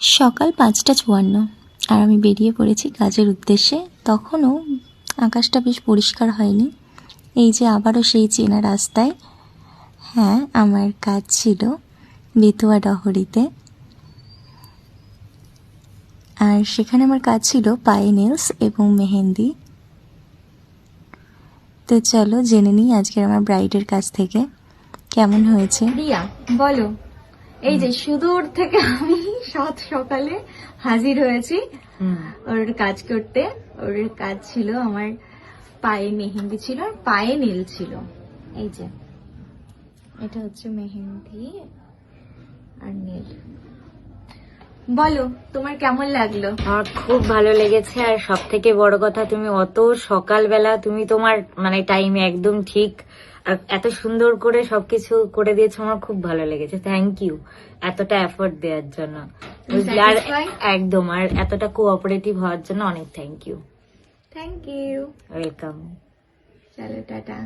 সকাল ৫টা ৫৪ আর আমি বেরিয়ে পড়েছি কাজের উদ্দেশ্যে। তখনও আকাশটা বেশ পরিষ্কার হয়নি। এই যে আবারও সেই চেনা রাস্তায়। হ্যাঁ, আমার কাজ ছিল বেতুয়া ডহরিতে, আর সেখানে আমার কাজ ছিল পায়ে নেলস এবং মেহেন্দি। তো চলো জেনে নিই আজকের আমার ব্রাইডের কাছ থেকে কেমন হয়েছে। রিয়া বলো, এই যে সুদূর থেকে আমি সকালে হাজির হয়েছি ওর কাজ করতে। ওর কাজ ছিল আমার পায়ে মেহেন্দি ছিল আর পায়ে নীল ছিল। এই যে এটা হচ্ছে মেহেন্দি আর নীল। বলো তোমার কেমন লাগলো? আমার খুব ভালো লেগেছে, আর সব থেকে বড় কথা তুমি অত সকালবেলা তুমি তোমার মানে টাইমে একদম ঠিক আর এত সুন্দর করে সবকিছু করে দিয়েছো। আমার খুব ভালো লেগেছে, থ্যাংক ইউ এতটা এফোর্ট দেওয়ার জন্য, বুঝলে? আর একদম আর এতটা কোঅপারেটিভ হওয়ার জন্য অনেক thank you. Thank you, welcome. চলো টাটা।